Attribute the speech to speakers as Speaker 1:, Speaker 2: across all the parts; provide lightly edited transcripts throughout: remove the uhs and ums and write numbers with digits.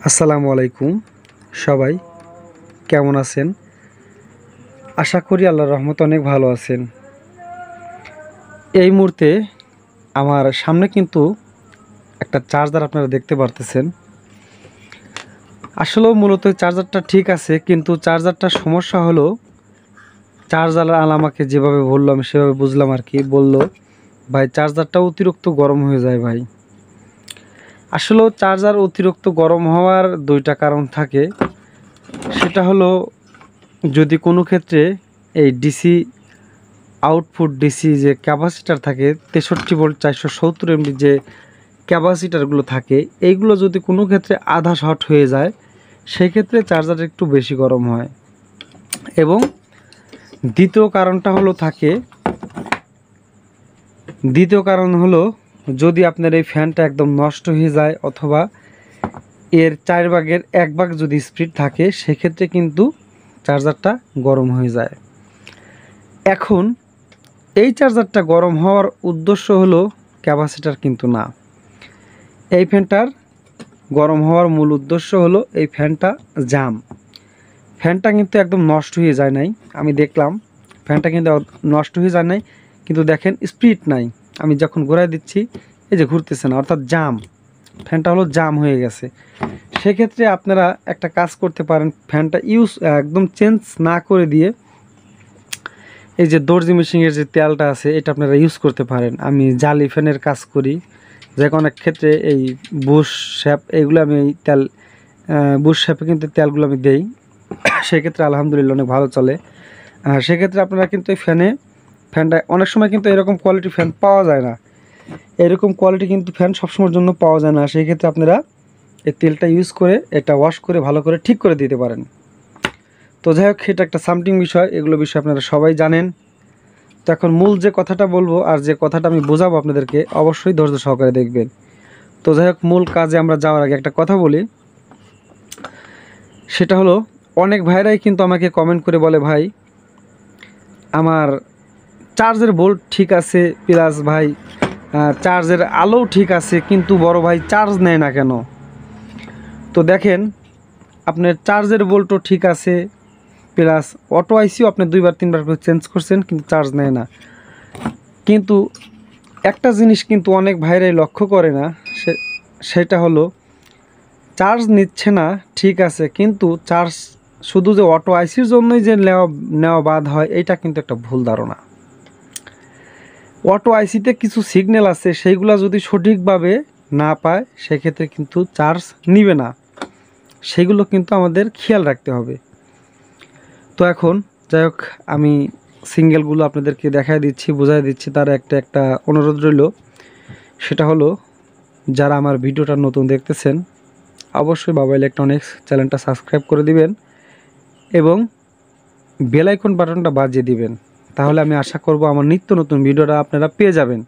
Speaker 1: আসসালামু আলাইকুম। সবাই কেমন আছেন? আশা করি আল্লাহর রহমতে অনেক ভালো আছেন। এই মুহূর্তে আমার সামনে কিন্তু একটা চার্জার আপনারা দেখতে পারতেছেন। আসলেও মূলত চার্জারটা ঠিক আছে, কিন্তু চার্জারটার সমস্যা হলো চার্জার আলা আমাকে যেভাবে বললো আমি সেভাবে বুঝলাম আর কি। বলল ভাই চার্জারটা অতিরিক্ত গরম হয়ে যায় ভাই। আসলেও চার্জার অতিরিক্ত গরম হওয়ার দুইটা কারণ থাকে। সেটা হলো যদি কোনো ক্ষেত্রে এই ডিসি আউটপুট ডিসি যে ক্যাপাসিটার থাকে 63 ভোল্ট 470 এমবি যে ক্যাপাসিটারগুলো থাকে, এইগুলো যদি কোনো ক্ষেত্রে আধা শর্ট হয়ে যায় সেই ক্ষেত্রে চার্জার একটু বেশি গরম হয়। এবং দ্বিতীয় কারণ হলো যদি আপনার এই ফ্যানটা একদম নষ্ট হয়ে যায় অথবা এর 4 ভাগের 1 ভাগ যদি স্পিড থাকে সেক্ষেত্রে কিন্তু চার্জারটা গরম হয়ে যায়। এখন এই চার্জারটা গরম হওয়ার উদ্দেশ্য হলো ক্যাপাসিটার কিন্তু না। এই ফ্যানটার গরম হওয়ার মূল উদ্দেশ্য হলো এই ফ্যানটা ফ্যানটা কিন্তু একদম নষ্ট হয়ে যায় নাই। আমি দেখলাম ফ্যানটা কিন্তু নষ্ট হয়ে যায় নাই, কিন্তু দেখেন স্পিড নাই। আমি যখন ঘোরায় দিচ্ছি এই যে ঘুরতেছে না, অর্থাৎ ফ্যানটা হলো জাম হয়ে গেছে। সেক্ষেত্রে আপনারা একটা কাজ করতে পারেন, ফ্যানটা একদম চেঞ্জ না করে দিয়ে এই যে দর্জি মেশিনের যে তেলটা আছে এটা আপনারা ইউজ করতে পারেন। আমি জালি ফ্যানের কাজ করি, যে কোনো ক্ষেত্রে এই বুশ শ্যাপ এইগুলো আমি এই তেল বুশ শ্যাপে কিন্তু তেলগুলো আমি দেই, সেক্ষেত্রে আলহামদুলিল্লাহ অনেক ভালো চলে। সেক্ষেত্রে আপনারা কিন্তু এই ফ্যানটা অনেক সময় কিন্তু এরকম কোয়ালিটি ফ্যান পাওয়া যায় না, এরকম কোয়ালিটি কিন্তু ফ্যান সবসময়ের জন্য পাওয়া যায় না। সেই ক্ষেত্রে আপনারা এই তেলটা ইউজ করে এটা ওয়াশ করে ভালো করে ঠিক করে দিতে পারেন। তো যাই হোক, এটা একটা সামথিং বিষয়, এগুলো বিষয় আপনারা সবাই জানেন। তো এখন মূল যে কথাটা বলবো আর যে কথাটা আমি বোঝাবো আপনাদেরকে অবশ্যই ধৈর্য সহকারে দেখবেন। তো যাই হোক, মূল কাজে আমরা যাওয়ার আগে একটা কথা বলি, সেটা হলো অনেক ভাইরাই কিন্তু আমাকে কমেন্ট করে বলে ভাই আমার চার্জের ভোল্ট ঠিক আছে, প্লাস ভাই চার্জের আলো ঠিক আছে, কিন্তু বড় ভাই চার্জ নেয় না কেন? তো দেখেন, আপনার চার্জের ভোল্টও ঠিক আছে, প্লাস অটো আইসিও আপনি 2-3 বার করে চেঞ্জ করছেন কিন্তু চার্জ নেয় না। কিন্তু একটা জিনিস কিন্তু অনেক ভাইরাই লক্ষ্য করে না, সেটা হলো চার্জ নিচ্ছে না ঠিক আছে, কিন্তু চার্জ শুধু যে অটো আইসির জন্যই যে নেওয়া বাদ হয়, এটা কিন্তু একটা ভুল ধারণা। অটো আইসিতে কিছু সিগন্যাল আছে, সেইগুলো যদি সঠিকভাবে না পায় সেক্ষেত্রে কিন্তু চার্জ নিবে না, সেগুলো কিন্তু আমাদের খেয়াল রাখতে হবে। তো এখন যাই হোক, আমি সিঙ্গেলগুলো আপনাদেরকে দেখাই দিচ্ছি, বোঝাই দিচ্ছি। তার একটা অনুরোধ রইল, সেটা হলো যারা আমার ভিডিওটা নতুন দেখতেছেন অবশ্যই বাবা ইলেকট্রনিক্স চ্যানেলটা সাবস্ক্রাইব করে দিবেন এবং বেল আইকন বাটনটা বাজিয়ে দিবেন, তাহলে আমি আশা করব আমার নিত্য নতুন ভিডিওটা আপনারা পেয়ে যাবেন।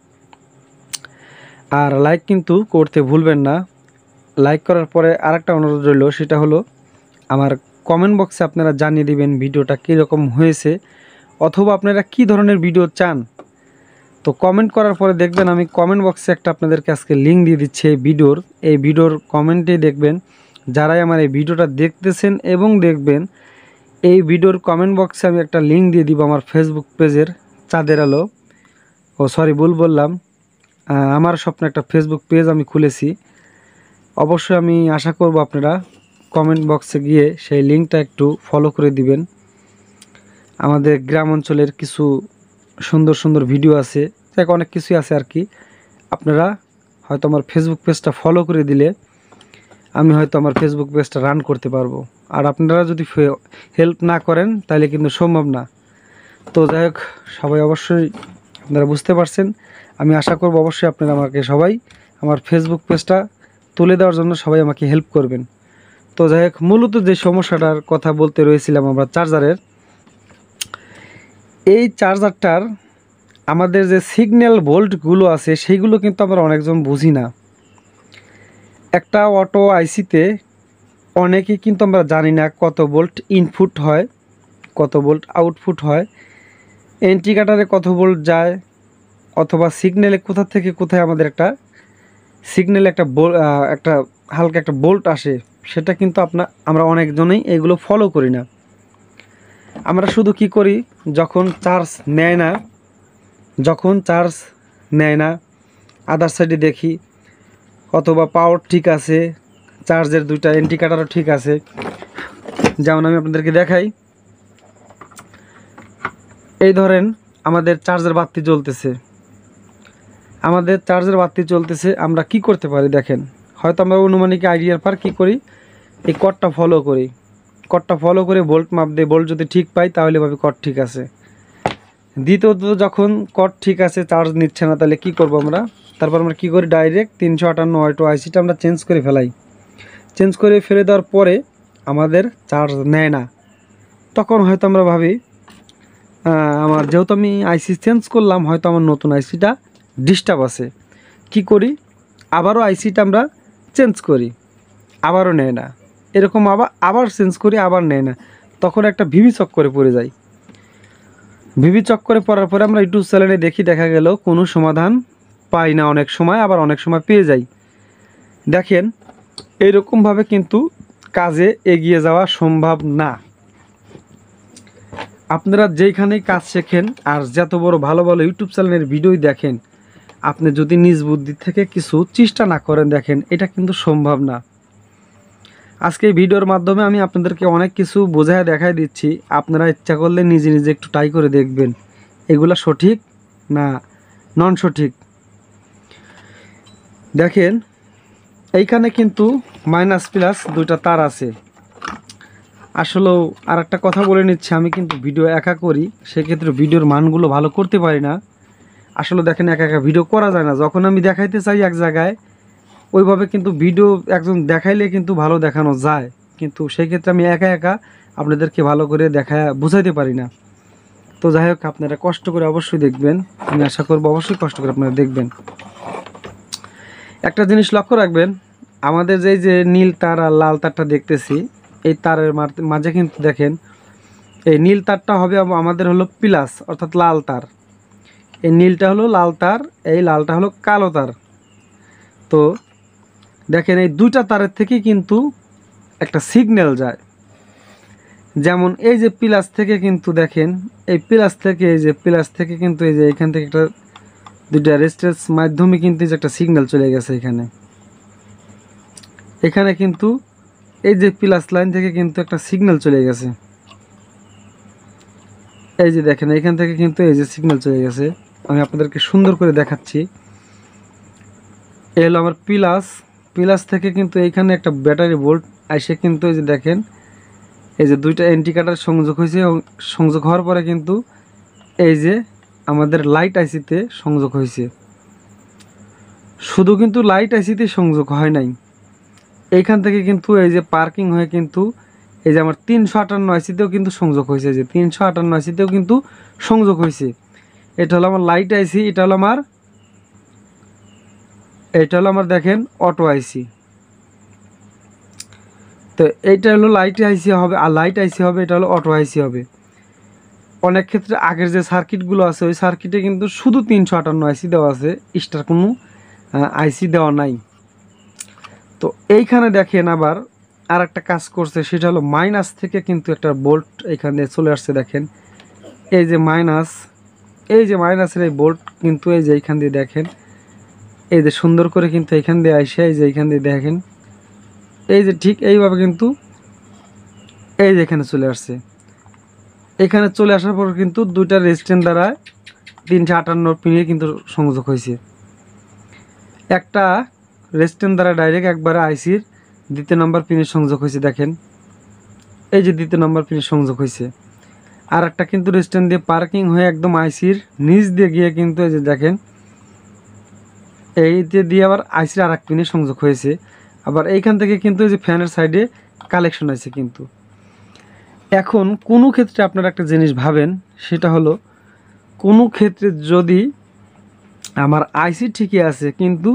Speaker 1: আর লাইক কিন্তু করতে ভুলবেন না। লাইক করার পরে আরেকটা অনুরোধ রইল, সেটা হলো আমার কমেন্ট বক্সে আপনারা জানিয়ে দিবেন ভিডিওটা কীরকম হয়েছে অথবা আপনারা কি ধরনের ভিডিও চান। তো কমেন্ট করার পরে দেখবেন আমি কমেন্ট বক্সে একটা আপনাদেরকে আজকে লিঙ্ক দিয়ে দিচ্ছি এই ভিডিওর কমেন্টে দেখবেন, যারাই আমার এই ভিডিওটা দেখতেছেন এবং দেখবেন, এই ভিডিওর কমেন্ট বক্সে আমি একটা লিঙ্ক দিয়ে দিব আমার ফেসবুক পেজের, চাঁদের আলো ভুল বললাম, আমার স্বপ্ন একটা ফেসবুক পেজ আমি খুলেছি। অবশ্যই আমি আশা করব আপনারা কমেন্ট বক্সে গিয়ে সেই লিঙ্কটা একটু ফলো করে দিবেন। আমাদের গ্রাম অঞ্চলের কিছু সুন্দর সুন্দর ভিডিও আছে, দেখ অনেক কিছুই আছে আর কি। আপনারা হয়তো আমার ফেসবুক পেজটা ফলো করে দিলে আমি হয়তো আমার ফেসবুক পেজটা রান করতে পারবো, আর আপনারা যদি হেল্প না করেন তাহলে কিন্তু সম্ভব না। তো যাই হোক, সবাই অবশ্যই আপনারা বুঝতে পারছেন। আমি আশা করব অবশ্যই আপনারা আমাকে সবাই আমার ফেসবুক পেজটা তুলে দেওয়ার জন্য সবাই আমাকে হেল্প করবেন। তো যাই হোক, মূলত যে সমস্যাটার কথা বলতে রয়েছিলাম আমরা চার্জারের, এই চার্জারটার আমাদের যে সিগন্যাল ভোল্টগুলো আছে সেইগুলো কিন্তু আমরা অনেকজন বুঝি না। একটা অটো আইসিতে অনেকেই কিন্তু আমরা জানি না কত ভোল্ট ইনপুট হয়, কত ভোল্ট আউটপুট হয়, ইন্ডিকেটরে কত ভোল্ট যায়, অথবা সিগন্যালে কোথা থেকে কোথায় আমাদের একটা সিগন্যালে একটা হালকা একটা বোল্ট আসে, সেটা কিন্তু আমরা অনেকজনেই এগুলো ফলো করি না। আমরা শুধু কি করি, যখন চার্জ নেয় না আদার সাইডে দেখি, অথবা পাওয়ার ঠিক আছে, চার্জের দুইটা ইন্ডিকেটরও ঠিক আছে। যেমন আমি আপনাদেরকে দেখাই, এই ধরেন আমাদের চার্জের বাতি জ্বলতেছে, আমরা কি করতে পারি দেখেন, হয়তো আমরা অনুমানিক আইডিয়ার পর কি করি, এই কর্ডটা ফলো করে ভোল্ট মাপ দিয়ে ভোল্ট যদি ঠিক পাই তাহলে ভাবে কর্ড ঠিক আছে। দ্বিতীয়ত যখন কর্ড ঠিক আছে, চার্জ নিচ্ছে না, তাহলে কি করব আমরা, তারপর আমরা কি করি, ডাইরেক্ট 358 অটো আইসিটা আমরা চেঞ্জ করে ফেলে দেওয়ার পরে আমাদের চার্জ নেয় না। তখন হয়তো আমরা ভাবি আমার যেহেতু আমি আইসি চেঞ্জ করলাম, হয়তো আমার নতুন আইসিটা ডিস্টার্ব আছে। কি করি, আবারও আইসিটা আমরা চেঞ্জ করি, আবারও নেয় না। এরকম আবার চেঞ্জ করি, আবার নেয় না। তখন একটা ভিভি চক্করে পড়ে যাই। ভিভি চক্করে পড়ার পরে আমরা ইউটিউব চ্যানেলে দেখি, দেখা গেল কোনো সমাধান পাই না অনেক সময়, আবার অনেক সময় পেয়ে যাই। দেখেন, এইরকমভাবে কিন্তু কাজে এগিয়ে যাওয়া সম্ভব না। আপনারা যেইখানেই কাজ শেখেন আর যত বড় ভালো ভালো ইউটিউব চ্যানেলের ভিডিওই দেখেন, আপনি যদি নিজ বুদ্ধি থেকে কিছু চেষ্টা না করেন, দেখেন এটা কিন্তু সম্ভব না। আজকে এই ভিডিওর মাধ্যমে আমি আপনাদেরকে অনেক কিছু বোঝায় দেখাই দিচ্ছি, আপনারা ইচ্ছা করলে নিজে নিজে একটু ট্রাই করে দেখবেন এগুলা সঠিক না নন সঠিক। দেখেন, এইখানে কিন্তু মাইনাস প্লাস দুইটা তার আছে। আসলেও আর একটা কথা বলে নিচ্ছি, আমি কিন্তু ভিডিও একা করি, সেক্ষেত্রে ভিডিওর মানগুলো ভালো করতে পারি না। আসলে দেখেন, একা একা ভিডিও করা যায় না। যখন আমি দেখাইতে চাই এক জায়গায়, ওইভাবে কিন্তু ভিডিও একজন দেখাইলে কিন্তু ভালো দেখানো যায়, কিন্তু সেই ক্ষেত্রে আমি একা একা আপনাদেরকে ভালো করে বুঝাইতে পারি না। তো যাই হোক, আপনারা কষ্ট করে অবশ্যই দেখবেন, আমি আশা করবো অবশ্যই কষ্ট করে আপনারা দেখবেন। একটা জিনিস লক্ষ্য রাখবেন, আমাদের যে নীল তার আর লাল তারটা দেখতেছি, এই তারের মাঝে কিন্তু দেখেন, এই নীল তারটা হবে আমাদের হলো প্লাস, অর্থাৎ লাল তার। এই নীলটা হলো লাল তার, এই লালটা হলো কালো তার। তো দেখেন, এই দুইটা তারের থেকে কিন্তু একটা সিগন্যাল যায়। যেমন এই যে প্লাস থেকে কিন্তু দেখেন, এই প্লাস থেকে কিন্তু এই যে এখান থেকে একটা দুইটা রেজিস্ট্যান্স মাধ্যমে কিন্তু এই যে একটা সিগন্যাল চলে গেছে এখানে কিন্তু এই যে প্লাস লাইন থেকে কিন্তু একটা সিগন্যাল চলে গেছে। এই যে দেখেন, এখান থেকে কিন্তু এই যে সিগন্যাল চলে গেছে। আমি আপনাদেরকে সুন্দর করে দেখাচ্ছি। এই হলো আমার প্লাস থেকে কিন্তু এইখানে একটা ব্যাটারি ভোল্ট এসে কিন্তু এই যে দেখেন, এই যে দুইটা ইন্ডিকেটর সংযোগ হয়েছে, সংযোগ হওয়ার পরে কিন্তু এই যে আমাদের লাইট আইসিতে সংযোগ হয়েছে। শুধু কিন্তু লাইট আইসিতে সংযোগ হয় নাই, এইখান থেকে কিন্তু এই যে পার্কিং হয়ে কিন্তু এই যে আমার 358 আইসিতেও কিন্তু সংযোগ হয়েছে। যে 358 আইসিতেও কিন্তু সংযোগ হয়েছে। এটা হলো আমার লাইট আইসি, এটা হলো আমার দেখেন অটো আইসি। তো এইটা হলো লাইট আইসি হবে, আর লাইট আইসি হবে, এটা হলো অটো আইসি হবে। অনেক ক্ষেত্রে আগের যে সার্কিটগুলো আছে, ওই সার্কিটে কিন্তু শুধু 358 আইসি দেওয়া আছে, এক্সট্রা কোনো আইসি দেওয়া নাই। তো এইখানে দেখেন আবার আর একটা কাজ করছে, সেটা হলো মাইনাস থেকে কিন্তু একটা বোল্ট এখানে চলে আসছে। দেখেন, এই যে মাইনাসের এই বোল্ট কিন্তু এই যে এইখান দিয়ে দেখেন, এই যে সুন্দর করে কিন্তু এইখান দিয়ে আসে, এই যে এইখান দিয়ে দেখেন, এই যে ঠিক এইভাবে কিন্তু এই যে এখানে চলে আসছে। এখানে চলে আসার পর কিন্তু দুইটা রেজিস্ট্যান্স দ্বারা 358 পিনে কিন্তু সংযোগ হয়েছে। একটা রেজিস্ট্যান্স দ্বারা ডাইরেক্ট একবারে আইসির 2 নম্বর পিনে সংযোগ হয়েছে। দেখেন, এই যে 2 নম্বর পিনে সংযোগ হয়েছে। আর একটা কিন্তু রেজিস্ট্যান্স দিয়ে পার্কিং হয়ে একদম আইসির নিচ দিয়ে গিয়ে কিন্তু এই যে দেখেন, এই দিয়ে আবার আইসির আর এক পিনে সংযোগ হয়েছে। আবার এইখান থেকে কিন্তু এই যে ফ্যানের সাইডে কালেকশন আছে কিন্তু। এখন কোনো ক্ষেত্রে আপনারা একটা জিনিস ভাবেন, সেটা হলো কোনো ক্ষেত্রে যদি আমার আইসি ঠিকই আছে, কিন্তু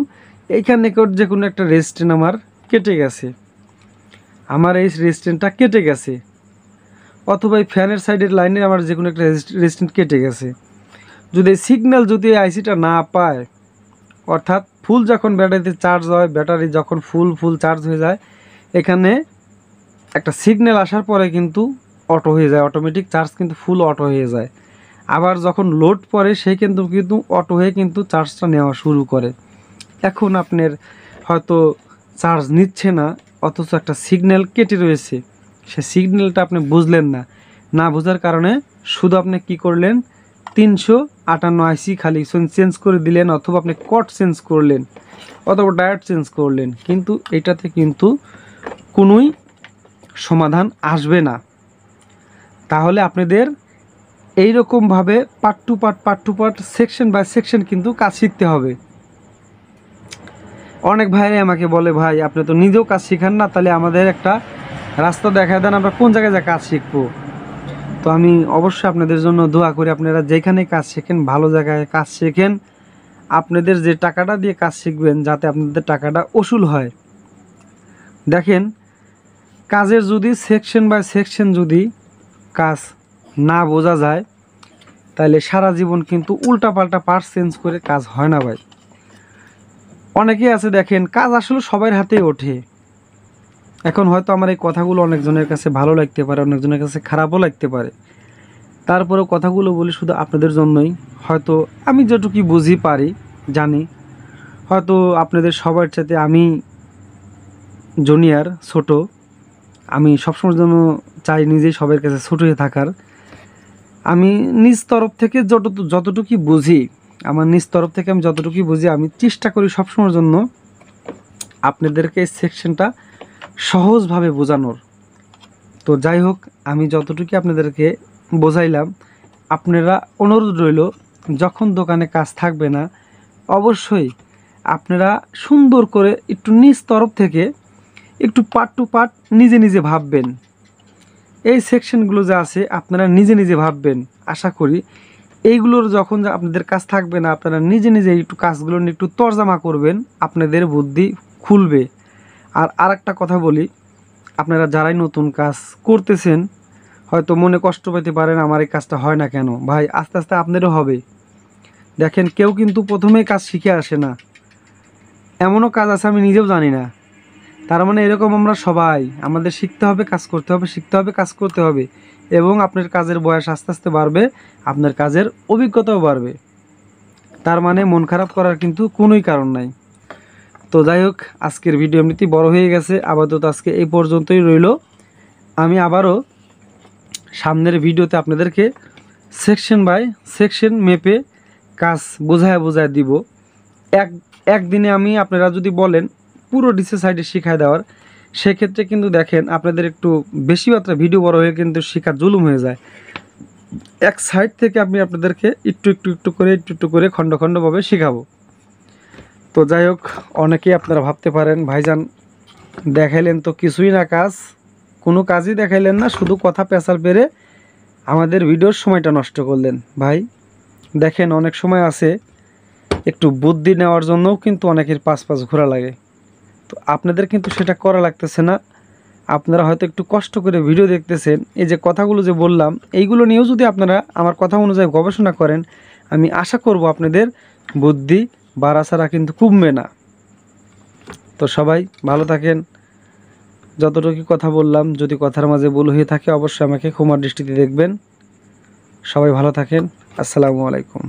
Speaker 1: এইখানে যে কোনো একটা রেজিস্ট্যান্স আমার কেটে গেছে, আমার এই রেজিস্ট্যান্সটা কেটে গেছে, অথবা এই ফ্যানের সাইডের লাইনে আমার যে কোনো একটা রেজিস্ট্যান্স কেটে গেছে, যদি সিগন্যাল যদি আইসিটা না পায়, অর্থাৎ ফুল যখন ব্যাটারিতে চার্জ হয়, ব্যাটারি যখন ফুল চার্জ হয়ে যায়, এখানে একটা সিগন্যাল আসার পরে কিন্তু অটো হয়ে যায়, অটোমেটিক চার্জ কিন্তু ফুল অটো হয়ে যায়। আবার যখন লোড পড়ে সেই কিন্তু অটো হয়ে কিন্তু চার্জটা নেওয়া শুরু করে। এখন আপনার হয়তো চার্জ নিচ্ছে না, অথচ একটা সিগন্যাল কেটে রয়েছে, সে সিগন্যালটা আপনি বুঝলেন না, না বোঝার কারণে শুধু আপনি কি করলেন, 358 আইসি খালি চেঞ্জ করে দিলেন, অথবা আপনি কট চেঞ্জ করলেন, অথবা ডায়োড চেঞ্জ করলেন, কিন্তু এটাতে কিন্তু কোনোই সমাধান আসবে না। তাহলে আপনাদের এইরকমভাবে part to part section by section কিন্তু কাজ শিখতে হবে। অনেক ভাইরাই আমাকে বলে, ভাই আপনি তো নিজেও কাজ শিখান না, তাহলে আমাদের একটা রাস্তা দেখায় দেন, আমরা কোন জায়গায় যা কাজ শিখবো। তো আমি অবশ্যই আপনাদের জন্য দোয়া করি, আপনারা যেখানে কাজ শেখেন ভালো জায়গায় কাজ শেখেন, আপনাদের যে টাকাটা দিয়ে কাজ শিখবেন যাতে আপনাদের টাকাটা উসুল হয়। দেখেন, কাজের যদি সেকশন বাই সেকশন যদি কাজ না বোঝা যায়, তাহলে সারা জীবন কিন্তু উল্টাপাল্টা পার্ট চেঞ্জ করে কাজ হয় না ভাই। অনেকেই আছে দেখেন, কাজ আসলে সবার হাতেই ওঠে। এখন হয়তো আমার এই কথাগুলো অনেকজনের কাছে ভালো লাগতে পারে, অনেকজনের কাছে খারাপও লাগতে পারে, তারপরেও কথাগুলো বলি শুধু আপনাদের জন্যই। হয়তো আমি যেটুকু বুঝি পারি জানি, হয়তো আপনাদের সবার সাথে আমি জুনিয়র ছোট, আমি সবসময়ের জন্য চাই নিজেই সবার কাছে ছোট হয়ে থাকার। আমি নিজ তরফ থেকে যতটুকু বুঝি, আমার নিজ তরফ থেকে আমি যতটুকু বুঝি, আমি চেষ্টা করি সবসময়ের জন্য আপনাদেরকে এই সেকশনটা সহজভাবে বোঝানোর। তো যাই হোক, আমি যতটুকু আপনাদেরকে বোঝাইলাম, আপনারা অনুরোধ রইল, যখন দোকানে কাজ থাকবে না অবশ্যই আপনারা সুন্দর করে একটু নিজ তরফ থেকে একটু পার্ট টু পার্ট নিজে নিজে ভাববেন। এই সেকশনগুলো যা আছে আপনারা নিজে নিজে ভাববেন। আশা করি এইগুলোর যখন আপনাদের কাজ থাকবে না, আপনারা নিজে নিজে একটু কাজগুলো নিয়ে একটু তর্জমা করবেন, আপনাদের বুদ্ধি খুলবে। আর আরেকটা কথা বলি, আপনারা যারাই নতুন কাজ করতেছেন হয়তো মনে কষ্ট পেতে পারেন, আমার এই কাজটা হয় না কেন। ভাই, আস্তে আস্তে আপনারও হবে। দেখেন, কেউ কিন্তু প্রথমেই কাজ শিখে আসে না, এমনও কাজ আছে আমি নিজেও জানি না। তার মানে এরকম আমরা সবাই, আমাদের শিখতে হবে, কাজ করতে হবে, শিখতে হবে, কাজ করতে হবে, এবং আপনার কাজের বয়স আস্তে আস্তে বাড়বে, আপনার কাজের অভিজ্ঞতাও বাড়বে। তার মানে মন খারাপ করার কিন্তু কোনোই কারণ নাই। তো যাই হোক, আজকের ভিডিও এমনিতেই বড় হয়ে গেছে, আপাতত আজকে এই পর্যন্তই রইল। আমি আবারও সামনের ভিডিওতে আপনাদেরকে সেকশন বাই সেকশন মেপে কাজ বোঝায় দিব। একদিনে আমি, আপনারা যদি বলেন পুরো ডিসি সাইডে শিখায় দেওয়ার, সেক্ষেত্রে কিন্তু দেখেন আপনাদের একটু বেশি মাত্রা ভিডিও বড় হয়ে কিন্তু শেখা জুলুম হয়ে যায়। এক সাইড থেকে আমি আপনাদেরকে একটু করে খণ্ডভাবে শেখাবো। তো যাই হোক, অনেকেই আপনারা ভাবতে পারেন, ভাইজান দেখাইলেন তো কিছুই না কাজ, কোনো কাজই দেখাইলেন না, শুধু কথা পেঁচাল পেরে আমাদের ভিডিওর সময়টা নষ্ট করলেন। ভাই দেখেন, অনেক সময় আছে একটু বুদ্ধি নেওয়ার জন্যও কিন্তু অনেকের পাশ ঘোরা লাগে। তো আপনাদের কিন্তু সেটা করা লাগতেছে না, আপনারা হয়তো একটু কষ্ট করে ভিডিও দেখতেছেন। এই যে কথাগুলো যে বললাম, এইগুলো নিয়েও যদি আপনারা আমার কথা অনুযায়ী গবেষণা করেন, আমি আশা করব আপনাদের বুদ্ধি বাড়া ছাড়া কিন্তু কমবে না। তো সবাই ভালো থাকেন। যতটুকু কথা বললাম যদি কথার মাঝে ভুল হয়ে থাকে অবশ্যই আমাকে ক্ষমার দৃষ্টিতে দেখবেন। সবাই ভালো থাকেন। আসসালামু আলাইকুম।